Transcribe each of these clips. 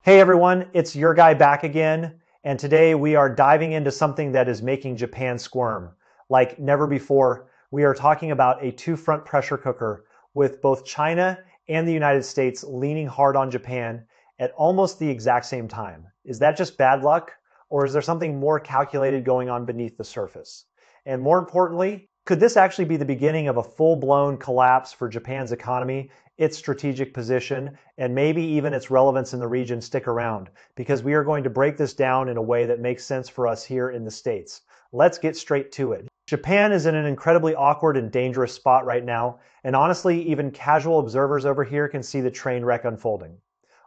Hey everyone, it's your guy back again, and today we are diving into something that is making Japan squirm. Like never before, we are talking about a two-front pressure cooker with both China and the United States leaning hard on Japan at almost the exact same time. Is that just bad luck, or is there something more calculated going on beneath the surface? And more importantly, could this actually be the beginning of a full-blown collapse for Japan's economy, its strategic position, and maybe even its relevance in the region? Stick around, because we are going to break this down in a way that makes sense for us here in the States. Let's get straight to it. Japan is in an incredibly awkward and dangerous spot right now, and honestly, even casual observers over here can see the train wreck unfolding.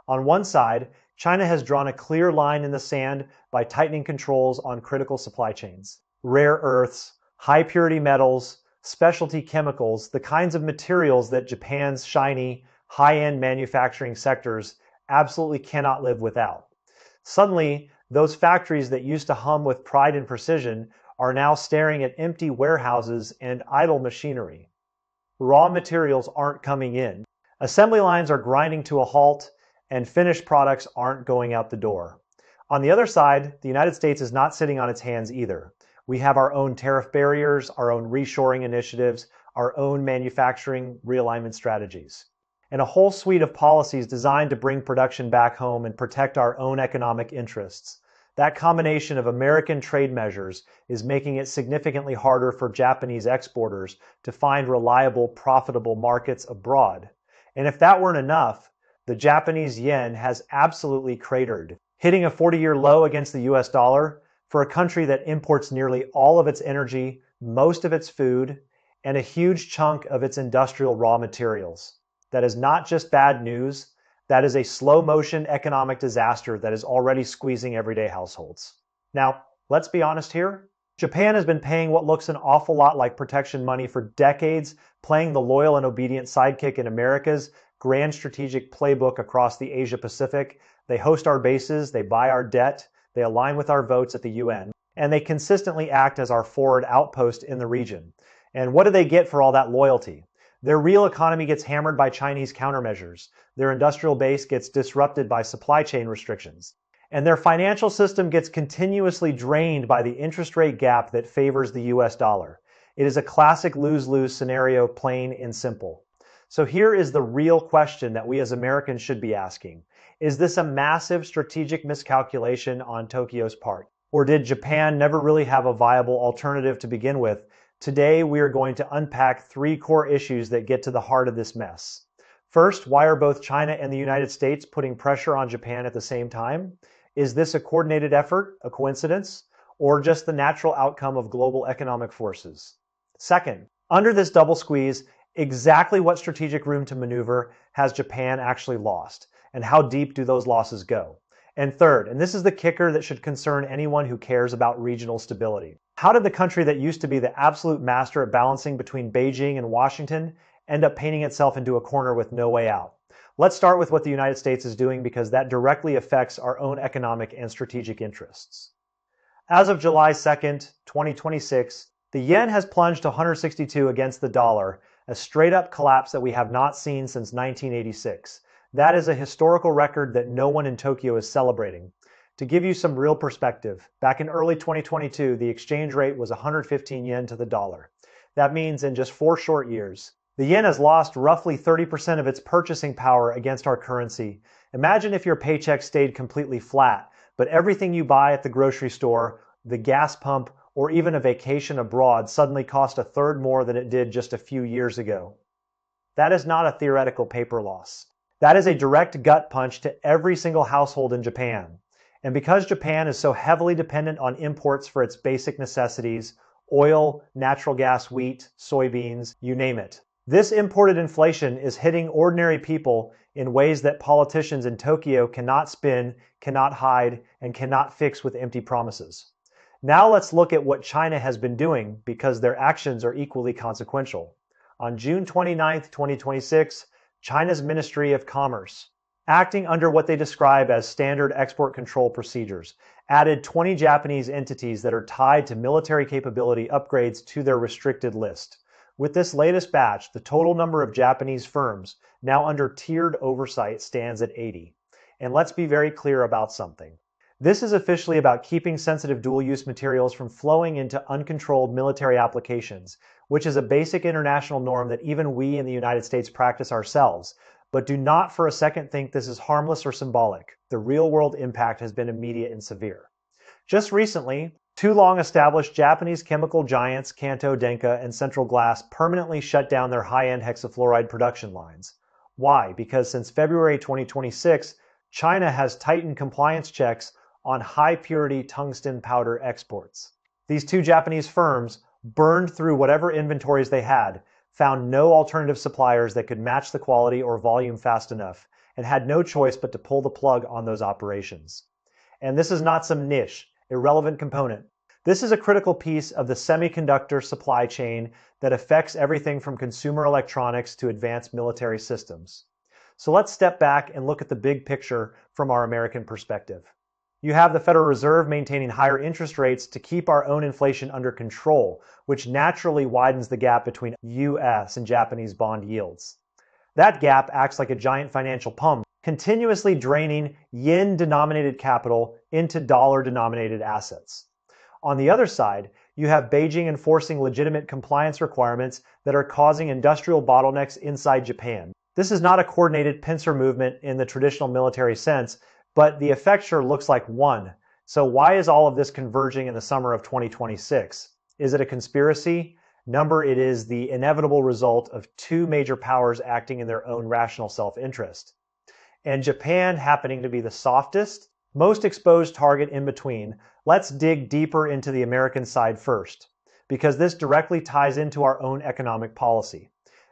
On one side, China has drawn a clear line in the sand by tightening controls on critical supply chains. Rare earths, high purity metals, specialty chemicals, the kinds of materials that Japan's shiny, high-end manufacturing sectors absolutely cannot live without. Suddenly, those factories that used to hum with pride and precision are now staring at empty warehouses and idle machinery. Raw materials aren't coming in. Assembly lines are grinding to a halt, and finished products aren't going out the door. On the other side, the United States is not sitting on its hands either. We have our own tariff barriers, our own reshoring initiatives, our own manufacturing realignment strategies, and a whole suite of policies designed to bring production back home and protect our own economic interests. That combination of American trade measures is making it significantly harder for Japanese exporters to find reliable, profitable markets abroad. And if that weren't enough, the Japanese yen has absolutely cratered, hitting a 40-year low against the US dollar. For a country that imports nearly all of its energy, most of its food, and a huge chunk of its industrial raw materials. That is not just bad news, that is a slow-motion economic disaster that is already squeezing everyday households. Now, let's be honest here. Japan has been paying what looks an awful lot like protection money for decades, playing the loyal and obedient sidekick in America's grand strategic playbook across the Asia-Pacific. They host our bases, they buy our debt, they align with our votes at the UN, and they consistently act as our forward outpost in the region. And what do they get for all that loyalty? Their real economy gets hammered by Chinese countermeasures, their industrial base gets disrupted by supply chain restrictions, and their financial system gets continuously drained by the interest rate gap that favors the US dollar. It is a classic lose-lose scenario, plain and simple. So here is the real question that we as Americans should be asking. Is this a massive strategic miscalculation on Tokyo's part? Or did Japan never really have a viable alternative to begin with? Today, we are going to unpack three core issues that get to the heart of this mess. First, why are both China and the United States putting pressure on Japan at the same time? Is this a coordinated effort, a coincidence, or just the natural outcome of global economic forces? Second, under this double squeeze, exactly what strategic room to maneuver has Japan actually lost? And how deep do those losses go? And third, and this is the kicker that should concern anyone who cares about regional stability. How did the country that used to be the absolute master at balancing between Beijing and Washington end up painting itself into a corner with no way out? Let's start with what the United States is doing, because that directly affects our own economic and strategic interests. As of July 2nd, 2026, the yen has plunged to 162 against the dollar, a straight-up collapse that we have not seen since 1986. That is a historical record that no one in Tokyo is celebrating. To give you some real perspective, back in early 2022, the exchange rate was 115 yen to the dollar. That means in just 4 short years, the yen has lost roughly 30% of its purchasing power against our currency. Imagine if your paycheck stayed completely flat, but everything you buy at the grocery store, the gas pump, or even a vacation abroad suddenly cost a third more than it did just a few years ago. That is not a theoretical paper loss. That is a direct gut punch to every single household in Japan. And because Japan is so heavily dependent on imports for its basic necessities, oil, natural gas, wheat, soybeans, you name it, this imported inflation is hitting ordinary people in ways that politicians in Tokyo cannot spin, cannot hide, and cannot fix with empty promises. Now let's look at what China has been doing, because their actions are equally consequential. On June 29, 2026, China's Ministry of Commerce, acting under what they describe as standard export control procedures, added 20 Japanese entities that are tied to military capability upgrades to their restricted list. With this latest batch, the total number of Japanese firms now under tiered oversight stands at 80. And let's be very clear about something. This is officially about keeping sensitive dual-use materials from flowing into uncontrolled military applications, which is a basic international norm that even we in the United States practice ourselves. But do not for a second think this is harmless or symbolic. The real-world impact has been immediate and severe. Just recently, two long-established Japanese chemical giants, Kanto Denka and Central Glass, permanently shut down their high-end hexafluoride production lines. Why? Because since February 2026, China has tightened compliance checks on high-purity tungsten powder exports. These two Japanese firms burned through whatever inventories they had, found no alternative suppliers that could match the quality or volume fast enough, and had no choice but to pull the plug on those operations. And this is not some niche, irrelevant component. This is a critical piece of the semiconductor supply chain that affects everything from consumer electronics to advanced military systems. So let's step back and look at the big picture from our American perspective. You have the Federal Reserve maintaining higher interest rates to keep our own inflation under control, which naturally widens the gap between US and Japanese bond yields. That gap acts like a giant financial pump, continuously draining yen-denominated capital into dollar-denominated assets. On the other side, you have Beijing enforcing legitimate compliance requirements that are causing industrial bottlenecks inside Japan. This is not a coordinated pincer movement in the traditional military sense, but the effect sure looks like one. So why is all of this converging in the summer of 2026? Is it a conspiracy? Number, it is the inevitable result of two major powers acting in their own rational self-interest. And Japan happening to be the softest, most exposed target in between. Let's dig deeper into the American side first, because this directly ties into our own economic policy.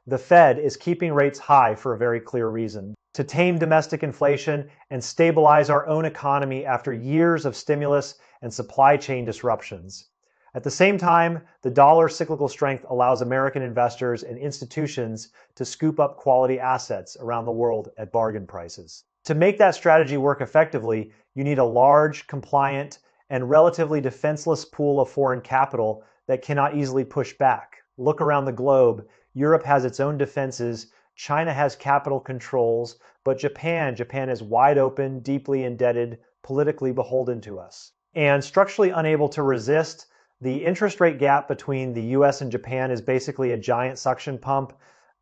The Fed is keeping rates high for a very clear reason: to tame domestic inflation and stabilize our own economy after years of stimulus and supply chain disruptions. At the same time, the dollar's cyclical strength allows American investors and institutions to scoop up quality assets around the world at bargain prices. To make that strategy work effectively, you need a large, compliant, and relatively defenseless pool of foreign capital that cannot easily push back. Look around the globe. Europe has its own defenses. China has capital controls, but Japan is wide open, deeply indebted, politically beholden to us. And structurally unable to resist, the interest rate gap between the US and Japan is basically a giant suction pump,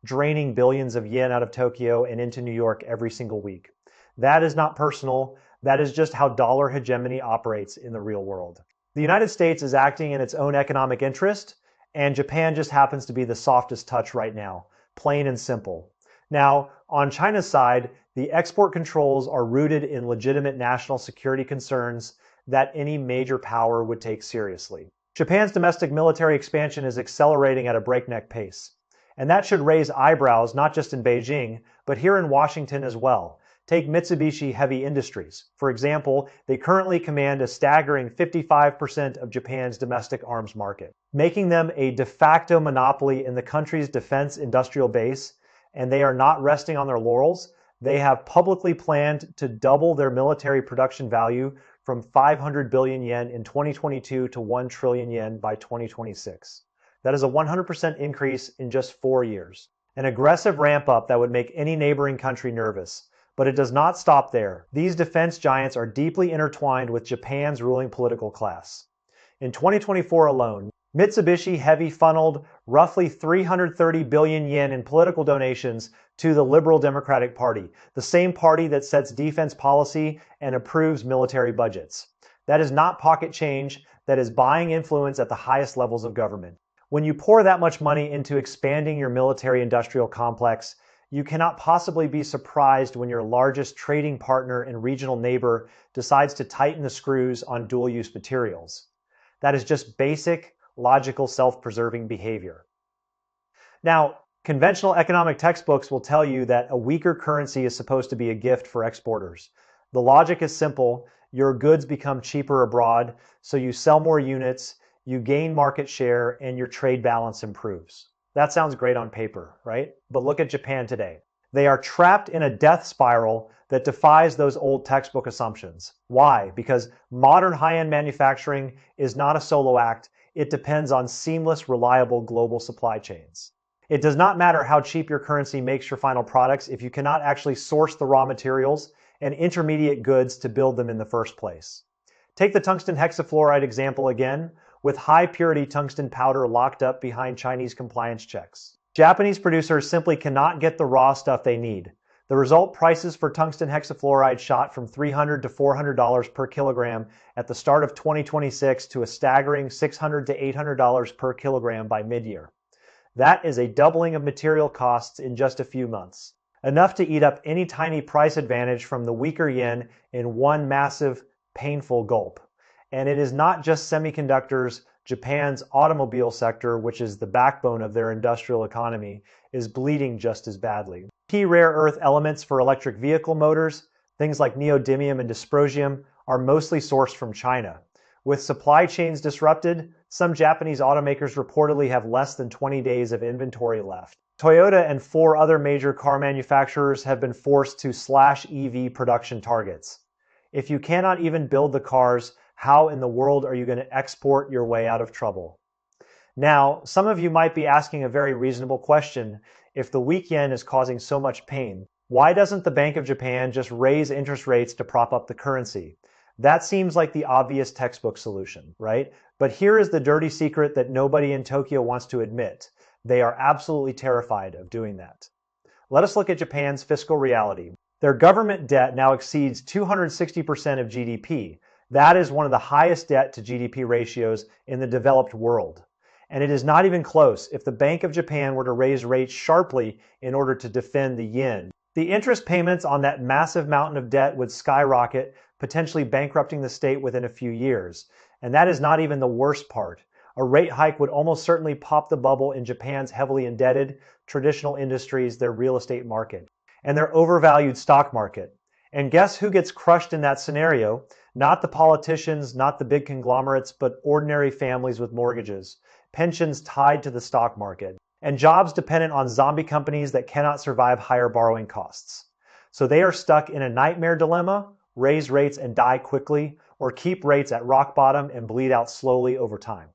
draining billions of yen out of Tokyo and into New York every single week. That is not personal. That is just how dollar hegemony operates in the real world. The United States is acting in its own economic interest, and Japan just happens to be the softest touch right now, plain and simple. Now, on China's side, the export controls are rooted in legitimate national security concerns that any major power would take seriously. Japan's domestic military expansion is accelerating at a breakneck pace, and that should raise eyebrows not just in Beijing, but here in Washington as well. Take Mitsubishi Heavy Industries. For example, they currently command a staggering 55% of Japan's domestic arms market, making them a de facto monopoly in the country's defense industrial base, and they are not resting on their laurels. They have publicly planned to double their military production value from 500 billion yen in 2022 to 1 trillion yen by 2026. That is a 100% increase in just 4 years. An aggressive ramp up that would make any neighboring country nervous. But it does not stop there. These defense giants are deeply intertwined with Japan's ruling political class. In 2024 alone, Mitsubishi Heavy funneled roughly 330 billion yen in political donations to the Liberal Democratic Party, the same party that sets defense policy and approves military budgets. That is not pocket change, that is buying influence at the highest levels of government. When you pour that much money into expanding your military-industrial complex, you cannot possibly be surprised when your largest trading partner and regional neighbor decides to tighten the screws on dual-use materials. That is just basic, logical, self-preserving behavior. Now, conventional economic textbooks will tell you that a weaker currency is supposed to be a gift for exporters. The logic is simple. Your goods become cheaper abroad, so you sell more units, you gain market share, and your trade balance improves. That sounds great on paper, right? But look at Japan today. They are trapped in a death spiral that defies those old textbook assumptions. Why? Because modern high-end manufacturing is not a solo act. It depends on seamless, reliable global supply chains. It does not matter how cheap your currency makes your final products if you cannot actually source the raw materials and intermediate goods to build them in the first place. Take the tungsten hexafluoride example again, with high purity tungsten powder locked up behind Chinese compliance checks. Japanese producers simply cannot get the raw stuff they need. The result, prices for tungsten hexafluoride shot from $300 to $400 per kilogram at the start of 2026 to a staggering $600 to $800 per kilogram by mid-year. That is a doubling of material costs in just a few months. Enough to eat up any tiny price advantage from the weaker yen in one massive, painful gulp. And it is not just semiconductors. Japan's automobile sector, which is the backbone of their industrial economy, is bleeding just as badly. Key rare earth elements for electric vehicle motors, things like neodymium and dysprosium, are mostly sourced from China. With supply chains disrupted, some Japanese automakers reportedly have less than 20 days of inventory left. Toyota and 4 other major car manufacturers have been forced to slash EV production targets. If you cannot even build the cars, how in the world are you going to export your way out of trouble? Now, some of you might be asking a very reasonable question. If the weak yen is causing so much pain, why doesn't the Bank of Japan just raise interest rates to prop up the currency? That seems like the obvious textbook solution, right? But here is the dirty secret that nobody in Tokyo wants to admit. They are absolutely terrified of doing that. Let us look at Japan's fiscal reality. Their government debt now exceeds 260% of GDP. That is one of the highest debt to GDP ratios in the developed world. And it is not even close if the Bank of Japan were to raise rates sharply in order to defend the yen. The interest payments on that massive mountain of debt would skyrocket, potentially bankrupting the state within a few years. And that is not even the worst part. A rate hike would almost certainly pop the bubble in Japan's heavily indebted traditional industries, their real estate market, and their overvalued stock market. And guess who gets crushed in that scenario? Not the politicians, not the big conglomerates, but ordinary families with mortgages, pensions tied to the stock market, and jobs dependent on zombie companies that cannot survive higher borrowing costs. So they are stuck in a nightmare dilemma: raise rates and die quickly, or keep rates at rock bottom and bleed out slowly over time.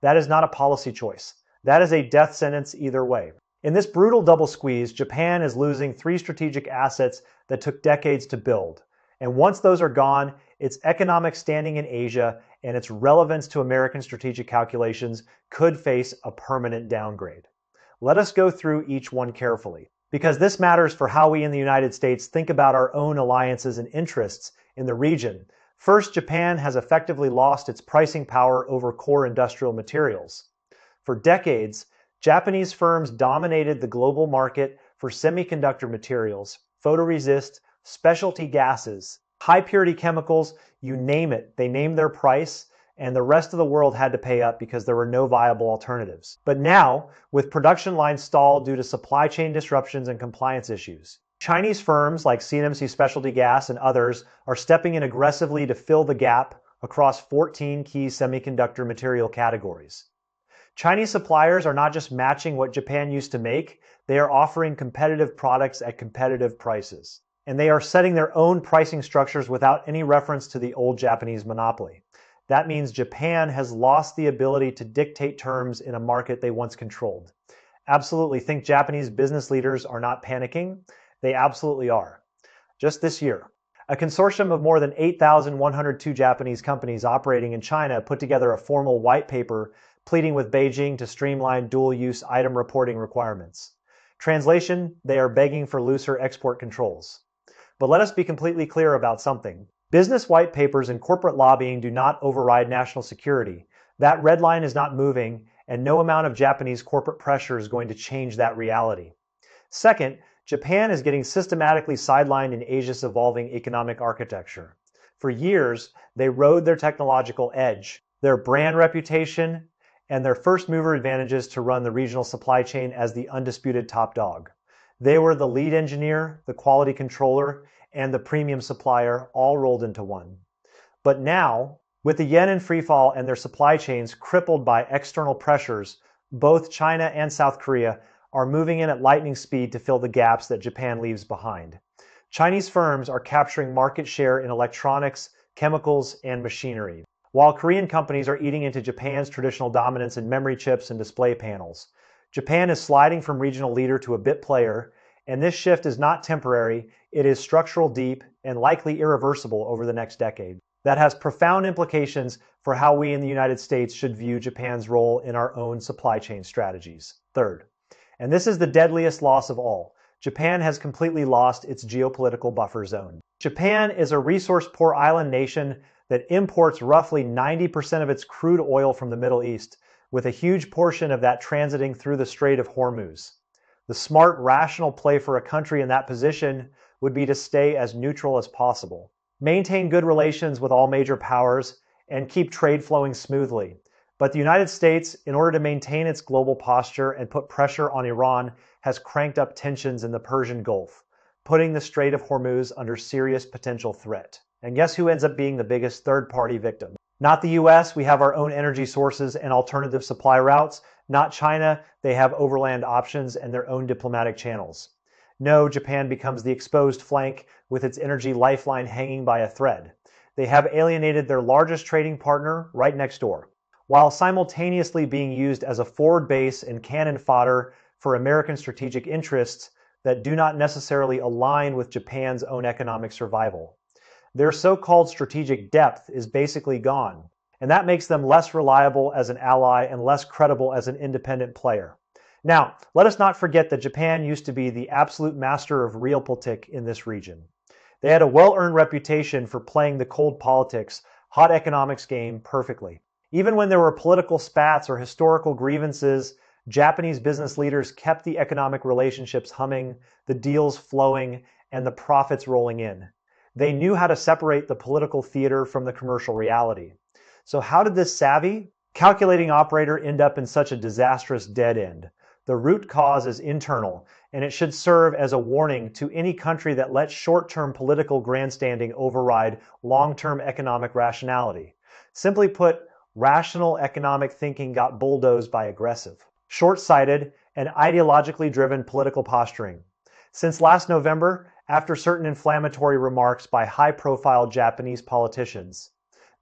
That is not a policy choice. That is a death sentence either way. In this brutal double squeeze, Japan is losing 3 strategic assets that took decades to build. And once those are gone, its economic standing in Asia and its relevance to American strategic calculations could face a permanent downgrade. Let us go through each one carefully, because this matters for how we in the United States think about our own alliances and interests in the region. First, Japan has effectively lost its pricing power over core industrial materials. For decades, Japanese firms dominated the global market for semiconductor materials, photoresist, specialty gases, high purity chemicals, you name it. They named their price, and the rest of the world had to pay up because there were no viable alternatives. But now, with production lines stalled due to supply chain disruptions and compliance issues, Chinese firms like CNMC Specialty Gas and others are stepping in aggressively to fill the gap across 14 key semiconductor material categories. Chinese suppliers are not just matching what Japan used to make, they are offering competitive products at competitive prices. And they are setting their own pricing structures without any reference to the old Japanese monopoly. That means Japan has lost the ability to dictate terms in a market they once controlled. Absolutely, think Japanese business leaders are not panicking? They absolutely are. Just this year, a consortium of more than 8,102 Japanese companies operating in China put together a formal white paper pleading with Beijing to streamline dual-use item reporting requirements. Translation, they are begging for looser export controls. But let us be completely clear about something. Business white papers and corporate lobbying do not override national security. That red line is not moving, and no amount of Japanese corporate pressure is going to change that reality. Second, Japan is getting systematically sidelined in Asia's evolving economic architecture. For years, they rode their technological edge, their brand reputation, and their first mover advantages to run the regional supply chain as the undisputed top dog. They were the lead engineer, the quality controller, and the premium supplier all rolled into one. But now, with the yen in freefall and their supply chains crippled by external pressures, both China and South Korea are moving in at lightning speed to fill the gaps that Japan leaves behind. Chinese firms are capturing market share in electronics, chemicals, and machinery, while Korean companies are eating into Japan's traditional dominance in memory chips and display panels. Japan is sliding from regional leader to a bit player, and this shift is not temporary, it is structural, deep, and likely irreversible over the next decade. That has profound implications for how we in the United States should view Japan's role in our own supply chain strategies. Third, and this is the deadliest loss of all, Japan has completely lost its geopolitical buffer zone. Japan is a resource-poor island nation that imports roughly 90% of its crude oil from the Middle East, with a huge portion of that transiting through the Strait of Hormuz. The smart, rational play for a country in that position would be to stay as neutral as possible, maintain good relations with all major powers, and keep trade flowing smoothly. But the United States, in order to maintain its global posture and put pressure on Iran, has cranked up tensions in the Persian Gulf, putting the Strait of Hormuz under serious potential threat. And guess who ends up being the biggest third-party victim? Not the US, we have our own energy sources and alternative supply routes. Not China, they have overland options and their own diplomatic channels. No, Japan becomes the exposed flank with its energy lifeline hanging by a thread. They have alienated their largest trading partner right next door, while simultaneously being used as a forward base and cannon fodder for American strategic interests that do not necessarily align with Japan's own economic survival. Their so-called strategic depth is basically gone, and that makes them less reliable as an ally and less credible as an independent player. Now, let us not forget that Japan used to be the absolute master of realpolitik in this region. They had a well-earned reputation for playing the cold politics, hot economics game perfectly. Even when there were political spats or historical grievances, Japanese business leaders kept the economic relationships humming, the deals flowing, and the profits rolling in. They knew how to separate the political theater from the commercial reality. So how did this savvy, calculating operator end up in such a disastrous dead end? The root cause is internal, and it should serve as a warning to any country that lets short-term political grandstanding override long-term economic rationality. Simply put, rational economic thinking got bulldozed by aggressive, short-sighted, and ideologically driven political posturing. Since last November, after certain inflammatory remarks by high-profile Japanese politicians,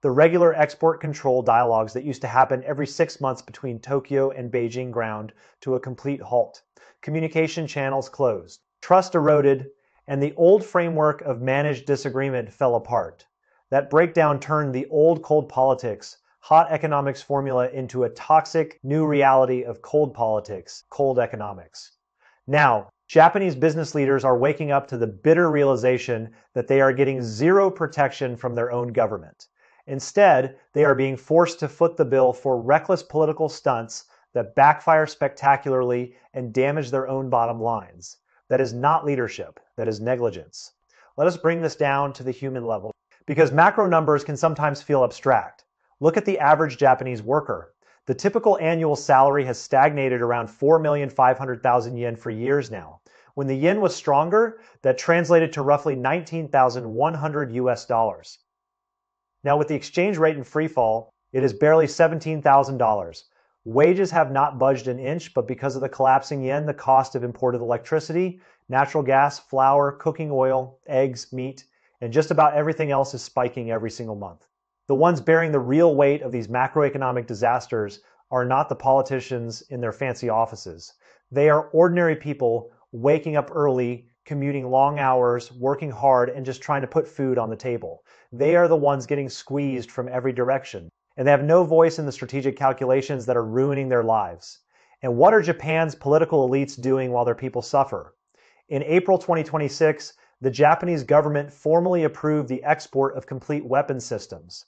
the regular export control dialogues that used to happen every 6 months between Tokyo and Beijing ground to a complete halt. Communication channels closed, trust eroded, and the old framework of managed disagreement fell apart. That breakdown turned the old cold politics, hot economics formula into a toxic new reality of cold politics, cold economics. Now, Japanese business leaders are waking up to the bitter realization that they are getting zero protection from their own government. Instead, they are being forced to foot the bill for reckless political stunts that backfire spectacularly and damage their own bottom lines. That is not leadership, that is negligence. Let us bring this down to the human level, because macro numbers can sometimes feel abstract. Look at the average Japanese worker. The typical annual salary has stagnated around 4,500,000 yen for years now. When the yen was stronger, that translated to roughly 19,100 US dollars. Now with the exchange rate in free fall, it is barely $17,000. Wages have not budged an inch, but because of the collapsing yen, the cost of imported electricity, natural gas, flour, cooking oil, eggs, meat, and just about everything else is spiking every single month. The ones bearing the real weight of these macroeconomic disasters are not the politicians in their fancy offices. They are ordinary people waking up early, commuting long hours, working hard, and just trying to put food on the table. They are the ones getting squeezed from every direction, and they have no voice in the strategic calculations that are ruining their lives. And what are Japan's political elites doing while their people suffer? In April 2026, the Japanese government formally approved the export of complete weapons systems,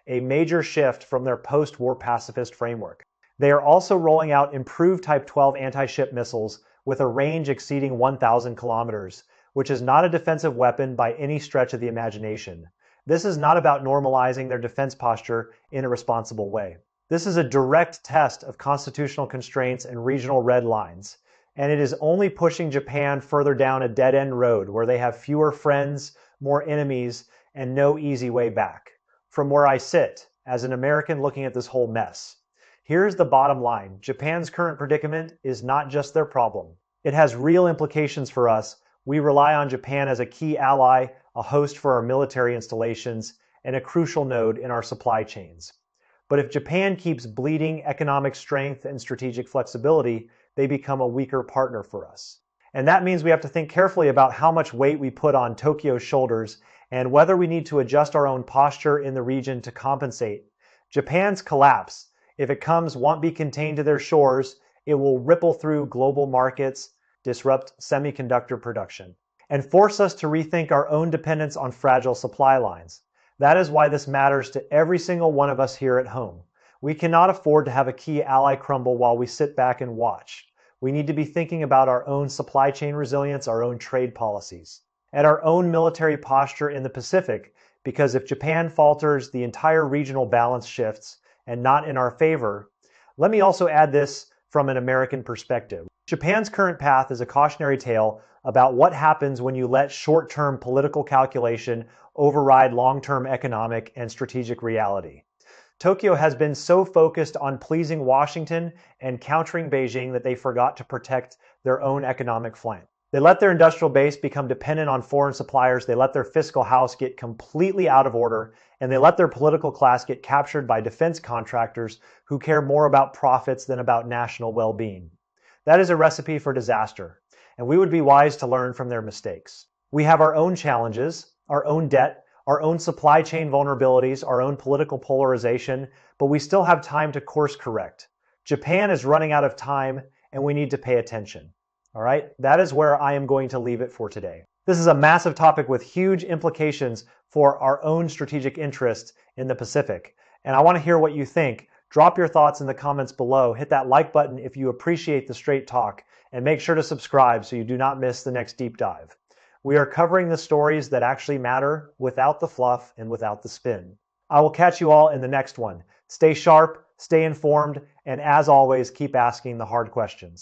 a major shift from their post-war pacifist framework. They are also rolling out improved Type 12 anti-ship missiles with a range exceeding 1,000 kilometers, which is not a defensive weapon by any stretch of the imagination. This is not about normalizing their defense posture in a responsible way. This is a direct test of constitutional constraints and regional red lines, and it is only pushing Japan further down a dead-end road where they have fewer friends, more enemies, and no easy way back. From where I sit, as an American looking at this whole mess, here's the bottom line. Japan's current predicament is not just their problem. It has real implications for us. We rely on Japan as a key ally, a host for our military installations, and a crucial node in our supply chains. But if Japan keeps bleeding economic strength and strategic flexibility, they become a weaker partner for us. And that means we have to think carefully about how much weight we put on Tokyo's shoulders and whether we need to adjust our own posture in the region to compensate. Japan's collapse, if it comes, won't be contained to their shores. It will ripple through global markets, disrupt semiconductor production, and force us to rethink our own dependence on fragile supply lines. That is why this matters to every single one of us here at home. We cannot afford to have a key ally crumble while we sit back and watch. We need to be thinking about our own supply chain resilience, our own trade policies, and our own military posture in the Pacific, because if Japan falters, the entire regional balance shifts, and not in our favor. Let me also add this from an American perspective. Japan's current path is a cautionary tale about what happens when you let short-term political calculation override long-term economic and strategic reality. Tokyo has been so focused on pleasing Washington and countering Beijing that they forgot to protect their own economic flank. They let their industrial base become dependent on foreign suppliers, they let their fiscal house get completely out of order, and they let their political class get captured by defense contractors who care more about profits than about national well-being. That is a recipe for disaster, and we would be wise to learn from their mistakes. We have our own challenges, our own debt, our own supply chain vulnerabilities, our own political polarization, but we still have time to course correct. Japan is running out of time, and we need to pay attention. All right, that is where I am going to leave it for today. This is a massive topic with huge implications for our own strategic interests in the Pacific, and I want to hear what you think. Drop your thoughts in the comments below, hit that like button if you appreciate the straight talk, and make sure to subscribe so you do not miss the next deep dive. We are covering the stories that actually matter without the fluff and without the spin. I will catch you all in the next one. Stay sharp, stay informed, and as always, keep asking the hard questions.